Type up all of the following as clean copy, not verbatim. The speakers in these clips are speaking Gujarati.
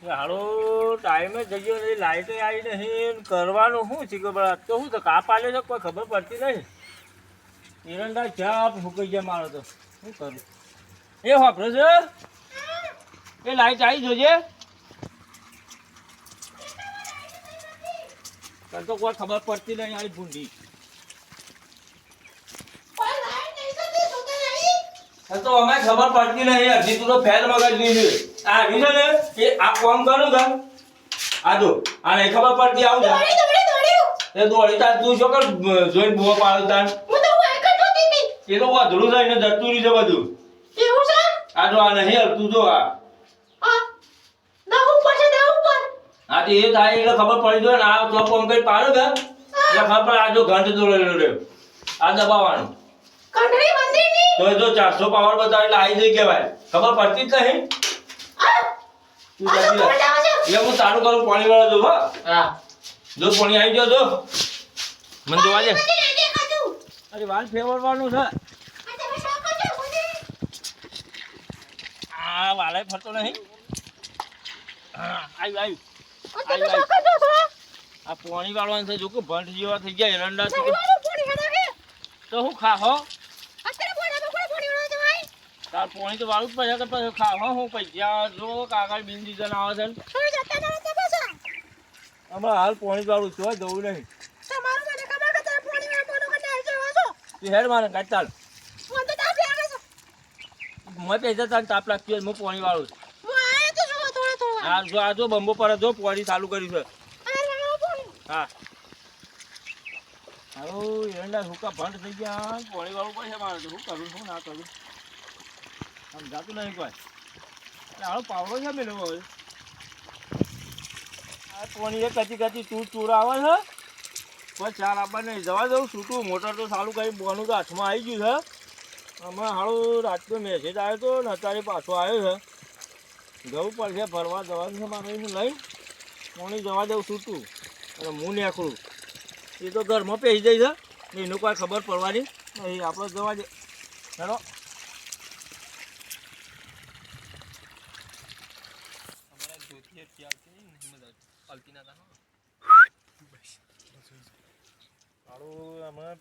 હારો ટાઈમે જગ્યો નહીં, લાઈટે આવી નહીં, કરવાનું શું છે કે બરાબર તો શું તો કાપ આલે છે કોઈ ખબર પડતી નહીં. એરંડા ચા ફૂકાઈ ગયા મારો તો શું કરું એ વાપરે છે એ લાઈટ આવી જોજે તને તો કોઈ ખબર પડતી નહીં આવી ભૂંડી તો અમે ખબર પડતી નહીં હજી તું તો ફેર મગજ લીધી આ આવી છે ને એ આ કામ કરું કે આ જો આ નહીં ખબર પડતી આવું છે એ દોડી તાર તું શું કર જોઈને બુઓ પાડો તાર એ તો વાધડું થઈને જતું રહ્યું છે બધું આ જો આ નહીં તું જો આ હા તો એ થાય એટલે ખબર પડી જાય ને આ તો કામ કરી પાડો કે એટલે ખબર આ જો ઘંટ દોડેલો રહ્યો આ દબાવવાનું તો જો 400 પાવર બતાવે એટલે આવી જઈ કહેવાય ખબર પડતી જ નહીં એટલે હું ચાલુ કરું પાણી વાળો જો હા જો પાણી આવી ગયો જો મને જોવા દે અરે વાલ ફેરવવાનું છે આ વાલે ફરતો નહીં આવી આ પાણી વાળવાનું છે જો કે ભંટ જેવા થઈ ગયા એરંડા તો હું ખાહો તાર પાણી તો વાળું જ પડે કે પછી ખાવા હું પૈસા જો કાગળ બિન સીઝન આવે છે હમણાં હાલ પાણી વાળું છું જવું નહીં તું હેડ મારે કાઢ ચાલ મેં પૈસા તાર તાપ લાગતી હોય હું પાણી વાળું છું હા જો આ જો બંબો પર જો પાણી ચાલુ કર્યું છે હા હારું એરંડા સૂકા ભંટ થઈ ગયા પાણી વાળું પડશે મારે શું કરું શું ના કરું સમજાતું નહીં કોઈ હાલો પાવડો છે મેં હવે આ પાણી એ કચી કચી ચૂર આવે છે કોઈ ચાર આપવા નહીં જવા દઉં છૂટું મોટર તો ચાલુ કરી બોનું તો હાથમાં આવી ગયું છે હમણાં હાળું રાતનો મેસેજ આવ્યો હતો ને અત્યારે પાછો આવ્યો છે જવું પડશે ફરવા જવાનું છે મારે લઈ પાણી જવા દઉં છૂટું અને હું નીકળું એ તો ઘરમાં પહેરી જાય છે એનું કોઈ ખબર પડવાની નહીં આપણે જવા દે ચાલો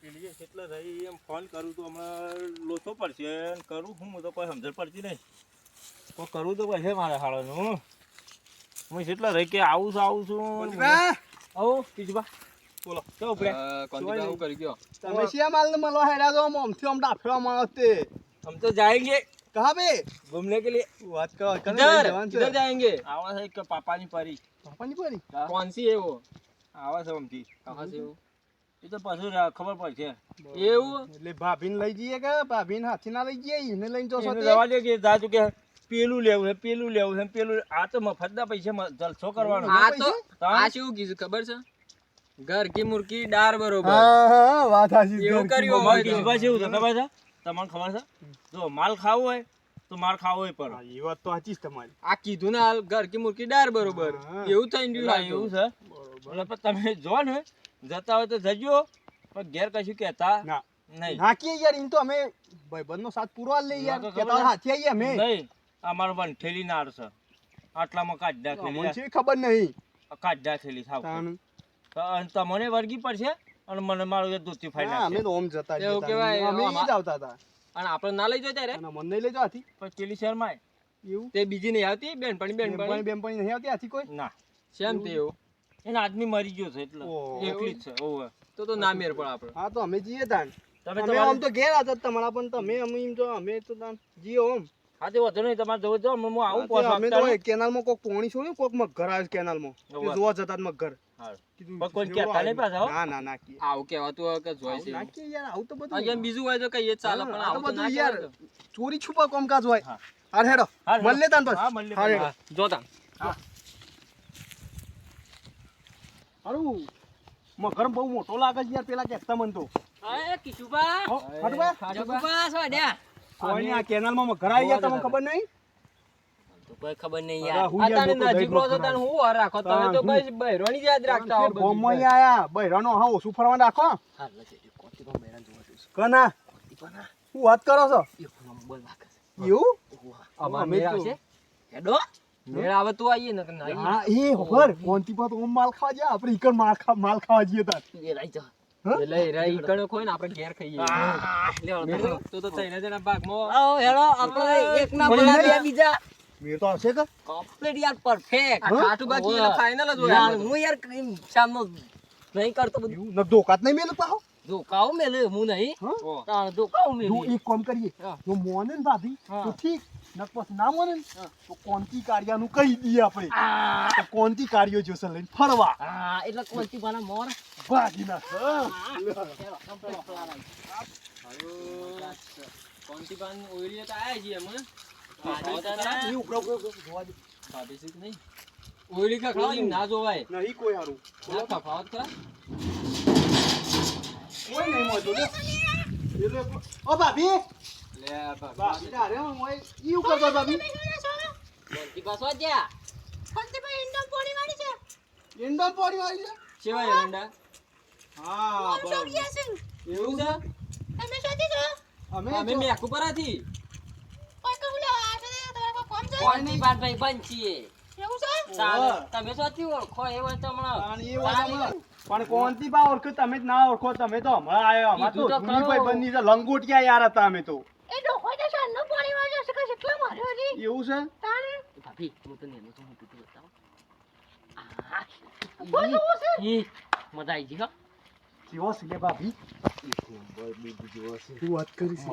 પેલી એટલે થઈ એમ ફોન કરું તો હમણાં લોચો પડશે કરું હું તો કોઈ સમજણ પડતી નહીં કોઈ કરવું તો પડશે મારે હાળાનું હું એટલા રહી કે આવું છું આવું બીજું બોલો કેવું કરી ગયો તમે શિયા માલ ને મળવા હેડા તો આમથી આમ ડાફેવા માણસ તે हम तो जाएंगे कहाँ पे घूमने के लिए बात करो किधर जाएंगे आवाज है कि पापा नहीं परी कौन सी है वो आवाज है हमकी कहाँ से वो ये तो पशु खबर પડશે એવું એટલે ભાભીને લઈ જઈએ કે ભાભીને હાથી ના લઈ જઈએ એને લઈને જો એને જવા દે કે જા તું કે પેલું લેવું છે પેલું આ તો મફતના પૈસા જલસો કરવાનો આ તો આ શું કીધું ખબર છે ઘર કી મુર્ગી ડાર બરોબર હા વાત સાચી એવું કર્યું માર કિસ્સા છે એવું ખબર છે તમને ખબર છે જો માલ ખાવો હોય તો માર ખાવો હોય પર એ વાત તો સાચી જ તમારી આ કીધું ને હાલ ઘર કી મુર્ગી ડાર બરોબર એવું થઈ ગયું એવું છે બરોબર તમે જો ને જતા હોય તો જજો પણ ઘેર કશું કહેતા ના નહીં નાખીએ યાર એમ તો અમે ભાઈબંધનો સાથ પૂરો આલ લઈ યાર કેતા હાથી આવીએ અમે નહીં અમારો બન ઠેલી નાર છે આટલામાં કાઢડા ખેલી મને ખબર નહીં કાઢડા ખેલી થાવ તમને વર્ગી પડશે અને મને મારું એ દોસ્તી ફાઈ નાખશે અમે તો ઓમ જતા એવું કહેવાય અમે જ આવતા હતા અને આપણે ના લઈ જતા રે અને મને નહીં લઈ જાવ હાથી પણ પેલી શર્માય એવું તે બીજી નહીં આવતી બેનપણી બેનપણી નહીં આવતી હાથી કોઈ ના શેમ તે એવું એના આદમી મરી ગયો છે એટલે એકલી જ છે ઓવે તો ના મેર પણ આપણે હા તો અમે જઈએ તાન તમે અમે આમ તો ઘેર હતા તમારા પણ તમે અમે એમ તો અમે તો તાન જીઓ ઓમ હા તે વધુ નહીં તમારે જવું જો હું આવું અમે તો કેનાલમાં કોક પોણી છોડ્યું કોક મગર આવે કેનાલમાં જોવા જતા મગર પણ કોઈ કહેતા નહીં પાછા ના ના ના કી આવું કહેવાતું હોય કે જોઈ છે ના કી યાર આવું તો બધું અહીંયા બીજું હોય તો કહીએ ચાલે પણ આવું તો ના યાર યાર ચોરી છુપા કામકાજ હોય હાર હેડો મળ લે તાન બસ હા મળી હા હેડો જોતા હારું મગર બહુ મોટો લાગે છે યાર પેલા કહેતા મન તો એ કિશુબા હાટવા જગુબા સોડ્યા કોઈ આ કેનાલમાં મગર આવી ગયા તમને ખબર નહીં તો કોઈ ખબર નહીં યાર આ તને નજીક રહો તો તને હું વાર રાખો તમે તો બસ બહેરોની યાદ રાખતા હો બોમ્બઈ આયા બહેરાનો હા ઓછું ફરવા રાખો હાલ લજે કોટી કો બહેરાન જોવા જોઈશ કના હું વાત કરો છો એક નંબર લાગે એવું અમે આવશે હેડો મેળ આવે તો આવીએ ને ના આવીએ. હા એ ખબર કોનથી પાત ઓમ માલ ખાવા જાય આપણે ઈકણ માલ ખાવા જઈએ તાર એ લઈ જા. એટલે એ રહી કણો ખોય ને આપણે ઘેર ખાઈએ. મેળ તો તૈના જણા ભાગમાં આવો હેડો આપણે એક ના ઓય બના નહીં. બે બીજા મેં તો આવશે કે કમ્પ્લીટ યાર પરફેક્ટ આ ખાટું બાકી એટલે ફાઇનલ જ હોય યાર આપણે તો. હું યાર ક્રીમ શામનો નહીં કરતો બધું એવું ન ધોકાત નહીં મેલું પાહો ધોકાઓ મેલે હું નહીં હા? તાણ ધોકાઓ જો મેલે એક કામ કરીએ હા. જો મોને ને ભાભી હા. તો ઠીક ન પછી ના મોને ને હા. તો કોનથી કાર્યાનું કહી દઈએ આપણે તો કોનથી કાર્યો જોશે લઈને ફરવા હા એટલે કોણથી બના મોર ભાગી નાખ કોન્ટીપાન ઓઈલી તો આયા છીએ અમે. એ ઉપરો જોવા દે ભાભી છે કે નહીં? ઓઈલી કા ખાવા ના જોવાય. નહીં કોઈ હારું ના ખફાવત ખરા? કોઈ નહીં મોજો લે એટલે ઓ ભાભી લે ભાભી. ભાભી તારે હું ઈ કરતો ભાભી કોણથી પાછો જ્યા એંડા પાડી વાળી છે કેવાય એરંડા? હા બરાબર એવું છે? અમે અમે મેકુ પરાથી. કોણથી ભાઈ બંધ છીએ હા. તમે શોથી ઓળખો એ હોય તો હમણાં પણ એ વાત હમણાં. પણ કોનથી બા ઓળખો તમે જ ના ઓળખો તમે તો હમણાં આયો અમાર તો કીધું તો જૂની ખરો. ભાઈ બંધી છે લંગોટિયા યાર હતા અમે તો એવું છે ભાભી હું તો નેનો છું હું પીતું બતાવો ઈ મજા આવી ગઈ હો કેવો છે લે ભાભી તું વાત કરી છે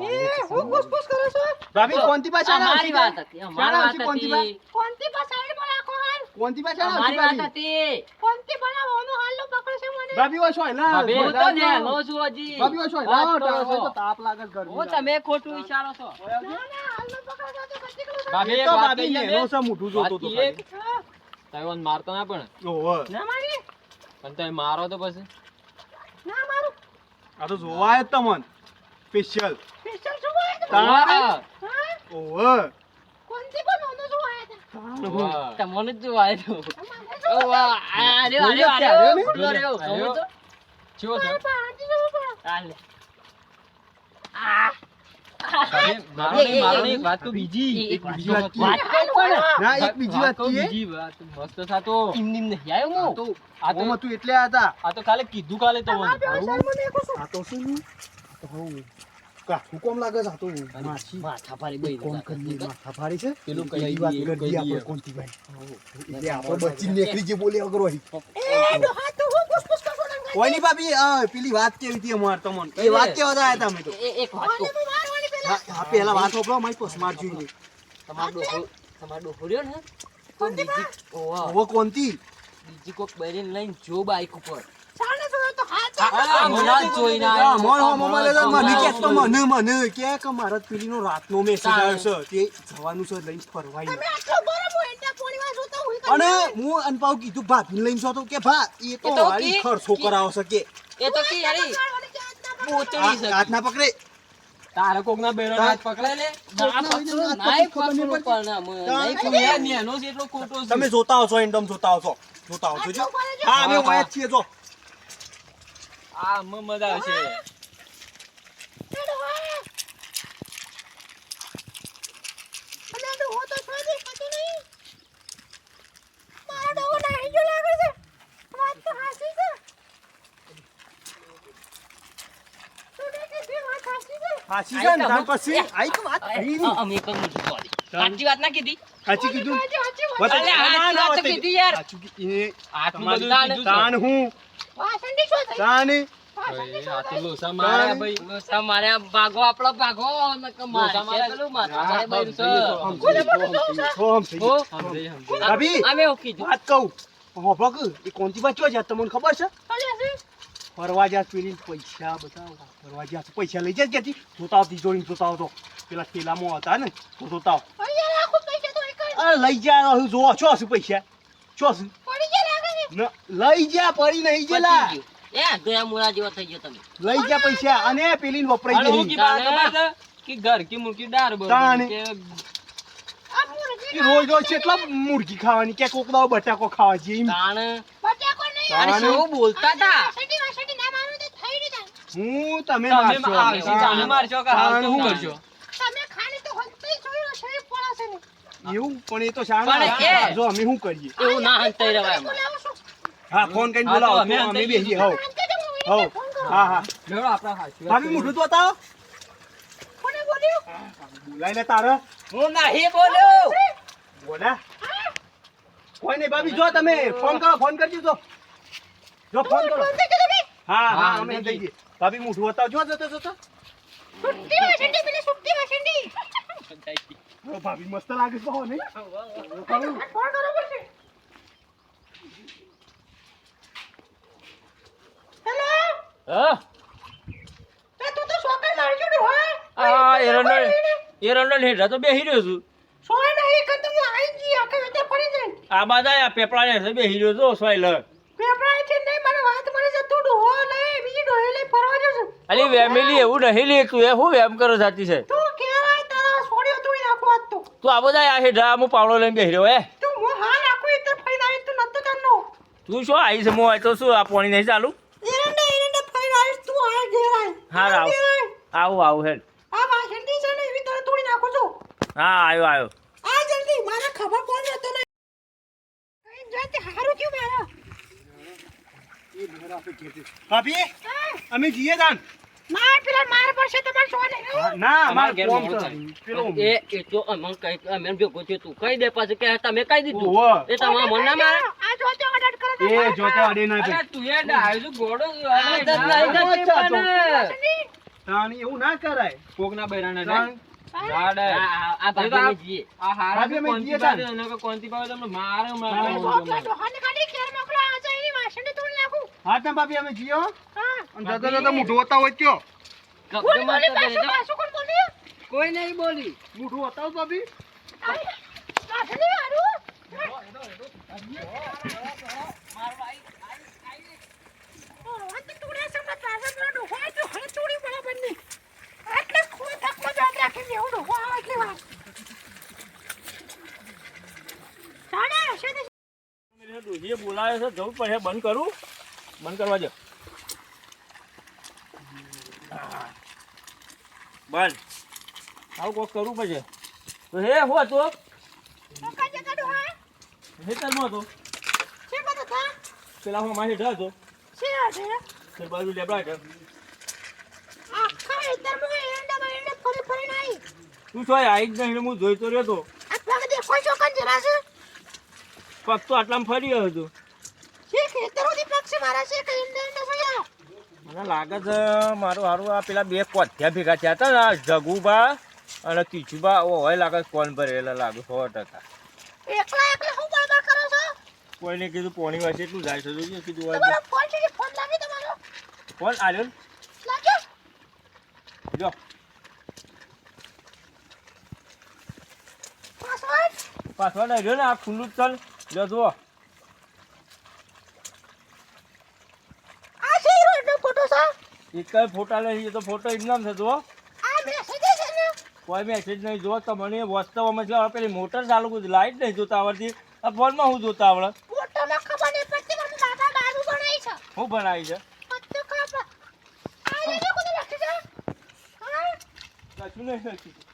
ભાભી કોનથી પાછા અમારી વાત હતી અમારી વાત કોનથી બા? હતી કોનથી પાછા અમારી વાત હતી ભાભી હોય શું હેલા ભાભી, હું તો નેનો છું હજી ભાભી હોય શું વાત હેલા કરો છો. તાપ લાગે છે ગરમી હું તમે ખોટું વિચારો છો ભાભી એ એક તો વાત ભાભી કહીએ નેનો ને? છે મોઢું વાત જોતો તો કહીએ? ખાલી. તમે મને મારતો ના પણ. ઓહો. પણ તમે મારો તો પછી. આ તો જોવા આવ્યો તમન સ્પેશિયલ વાહ. ઓહો વાહ. તમને જ જોવા આવ્યો ઓ વાહ અરે અરે જોયું અરે ત્યારે ને? ફૂલો રહ્યો આવ્યો? કહું તો ચેવો છે? હાલે ભાભી, મારો નહીં, મારો નહીં, એક વાત તો બીજી. એક બીજી વાત હતો. વાત કર પણ ના એક બીજી વાત તો કીએ બીજી વાત મસ્ત થાતો. એમ નેમ નહીં આવ્યો હું આ તો ઓમ હતું એટલે આ હતા આ તો કાલે કીધું કાલે તો મને. આ તો શું નું? તો હું કાઠું કોમ લાગે છે આ તો માછી માથા ભારી બઈ કોમ કરીએ માથા ભારી છે પેલું કહી પેલી વાત દઈએ, કરી કહી દઈએ દઈએ. આપણે કોનથી ભાઈ એટલે આપણે બચી નીકળી જે બોલ્યા કરો અહીં. કોઈ નહીં ભાભી પેલી વાત કેવી હતી અમાર તમને એ વાત કેવા હતા તમે તો એક વાત કહું હા પેલા વાત હોપડો મારી તો સ્માર્ટ જોઈને તમારો ડોહો રહ્યો ને તો બીજી ઓવા હવે કોનથી બીજી કોક બૈરીને લઈને જો બાઈક ઉપર હા, હમણાં જ જોઈને હા, આવ્યો. મોર હો મોબાઈલ હતો, મને હમણાં કે તો જોઈને. મને કે કે મારા પેલીનો રાતનો મેસેજ આવ્યો છે તે જવાનું છે લઈને ફરવાય અને હું અનપાવ કીધું ભાભીને લઈને છો તો કે ભા એ તો એ તો વાળી કે- ખર્ચો કરાવો છે કે એ તો કે યારી પોતળી છે હાથ ના પકડે તારે કોકના બેરો હાથ પકડાય લે. ના પકડું, નાય પકડું પણ ના, મને નાય તું યાર નેનો છે એટલો ખોટો છે. તમે જોતા આવશો એન્ડમ જોતા આવશો જો હા અમે વાય જ છીએ જો આ મજા આવશે. હાચી છે ને તાર પછી આઈ તો વાત કરી ની. અમે કઈ નહીં sorry. સાચી વાત ના કીધી હાચી કીધું અલે હાચી વાત તો કીધી યાર હાચું એ આટલું બધું તાણ- કીધું છે. તાણ હું તાણ ભાઈ, આ તો લોસા માર્યા ભાઈ. લોસા મારે આ ભાગો આપણો ભાગો નકર મારે લોસા મારે. પેલું માથા મારે બૈરું છે. સોમ થઈ હો? સમજાઈ, સમજાઈ. ભાભી અમે એવું કીધું વાત કહું હોભળો કે એ કોણથી બચ્યો છે તમને ખબર છે ફરવા જા પેલી પૈસા બતાવો ફરવા જા પૈસા લઈ જાય ક્યાંથી જોતા આવતી જોઈને જોતા આવતો પેલા થેલામાં હતા ને તો જોતા આવ અરે લઈ જા હું જોવા છો હશે પૈસા છો હશે લઈ જા પડી નહીં ગયેલા પતી ગયું. એ ગયા મુળા જેવા થઈ ગયો તમે લઈ જા પૈસા અને પેલી ને વપરાઈ અને હું ગઈ કી બાત ખબર છે? કે ઘર કી મુર્ગી ડાર બરોબર. તાણે. કે એ રોજ રોજ કેટલા મુરગી ખાવાની કે કોક દાવ બટાકો ખાવા છે એમ તાણ અને તાણે. શું બોલતા હતા હું તમે તમે મારશો. આવશે, તમે મારશો કે હાલ તો હું કરશો? એવું પણ એ તો પણ શાળા એ- જો અમે શું કરીએ એવું ના હંતાઈ રહેવાય એમાં. હા ફોન કરીને હા, તો બોલાવો અમે તો અમે અંતે બેસીએ હો હો હા હા લેવડો આપણા હાચવી ભાભી મોઢું તો બતાવો બોલાય લે તારે હું નહીં બોલ્યો. બોલા કોઈ નહીં ભાભી જો તમે ફોન કરજો જો ફોન કરો હા હા અમે થઈ ગઈ ભાભી મોઢું બતાવો જો જતો ભાભી મસ્ત લાગે છે હો નહીં હા એરંડો હેઠા તો બેસી રહ્યો છું આ બાદ આયા પેપડા ને બેસી રહ્યો છો સોયલર અલી વેમેલી એવું નહીં લે તું એ હું વેમ કરો સાચી છે તું આ બધા આ હેઠા હું પાવડો લઈને બેસી રહ્યો તું શું આવી છે હું તો શું આ પાણી નહીં ચાલુ હા આવું હેડ હા આવ્યો ભાભી અમે જઈએ જાન ના અમારા માર ઘેર કોમ મોડું છે થાય. પેલો એ તો અમને કઈ અમે ભેગો થયો તું કહી દે પાછું કે તમે કહી દીધું ઓહો. એ તમારા મન ના મારે એ જોતે અડે ના અરે તું એ ડાયુ ગોળો આદત નહીં થતી પણ. તાણી એવું ના કરાય કોકના બૈરાને તાણ. ડાડ આ ભાભી અમે જઈએ. આ હારા ભાભી અમે કોંતી જઈએ પાડે તાન. અને કે કોંતી પાડે તમને મારે હા ત્યાં ભાભી અમે જઈએ હો. અને જતો જતો મોઢું બતાવો હોય ત્યો કબજો મત કરે તો. કોઈ નહીં બોલી. મોઢું બતાવો ભાભી ડોશીએ બોલાવે છે જવું પડે બંધ કરું બંધ કરવા દો બંધ આવું કોક કરવું પડશે તો હે હું હતો હેતરમાં હતો પેલા હું મારી હેઠળ હતો તે બાજુ લેબડા હેઠળ તું છો આવી જ નહીં હું જોઈતો રહ્યો તો પગ તો આટલામાં ફરી ગયો હતો મને લાગે છે મારું હારું આ પેલા બે કોઠિયા ભેગા થયા હતા ને આ જગુબા અને તીચુબા હોય લાગે છે કોણ ભરેલા લાગે 100%. કોઈને કીધું પોણી વાંચે એટલું જાય છે જોઈએ કીધું હોય ફોન આવ્યો ને? જો પાસવર્ડ આવ્યો ને આ ખુલ્લું જ ચાલ જો જુઓ એક જ ફોટા લઈ તો ફોટો એમનામ છે જુઓ કોઈ મેસેજ નહીં જો તમને વાસ્તવમાં છે પેલી મોટર ચાલુ કરું લાઈટ નહીં જોતા આવડતી આ ફોનમાં હું જોતા આવડે હું બનાવી છે કશું નહીં લખ્યું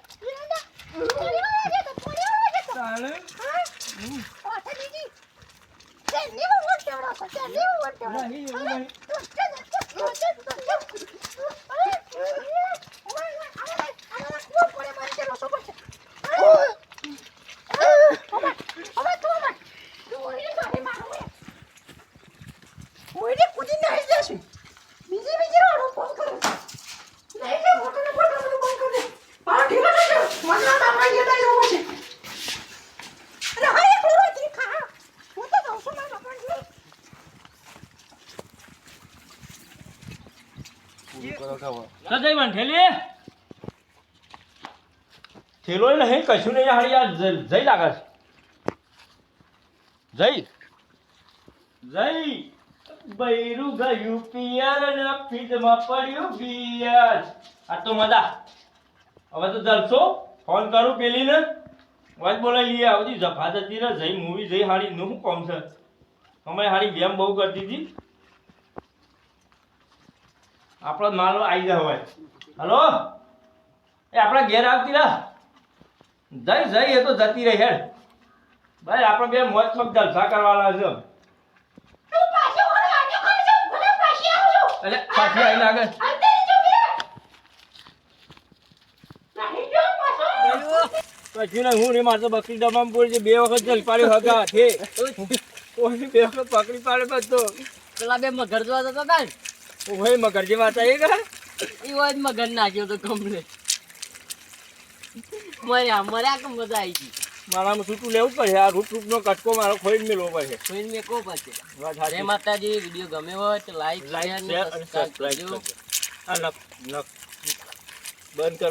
ચાલે નહીં એવું નહીં સદાય ઠેલી થેલો નહીં કશું નહીં હારી આ જઈ લાગે છે જઈ બૈરું ગયું પિયર ને ફીટમાં પડ્યું પિયર આ તો મજા હવે તો જલસો ફોન કરું પેલી ને વાત બોલાવી લઈએ આવતી જફા જતી ને જઈ મૂવી જઈ હારી નું શું કોમ છે અમે હારી ગેમ બહુ કરતી હતી આપણો માલ આવી જાય હવે હલો એ આપણા ઘેર આવતી રા જઈ એ તો જતી રહી હેડ ભાઈ આપણે બે મોજ શોખ જલસા કરવાના છે એટલે પાછી આવી લાગે પછી ને હું ને મારે તો બકરી ડબ્બામાં પડી છે 2 વખત જલ પાડ્યો હગા હાથે કોઈ 2 વખત પકડી પાડે બધો પેલા બે મગર જોવા જતા હતા ને ઓય મગર જે વાત આવી ગયા ઈ હોય જ મગર નાખ્યો તો કમ્પ્લેટ મર્યા કે મજા આવી ગઈ મારામાં છૂટું લેવું જ પડે આ રૂપનો કટકો મારો ખોઈને મેળવો પડે કોઈને મેં કહો પછી વાત જય સાચી માતાજી વિડીયો ગમ્યો હોય તો લાઈક લાઈક શેર શેર અને અને સબસ્ક્રાઇબ સબસ્ક્રાઇબ કરજો કરજો આ નખ બંધ કર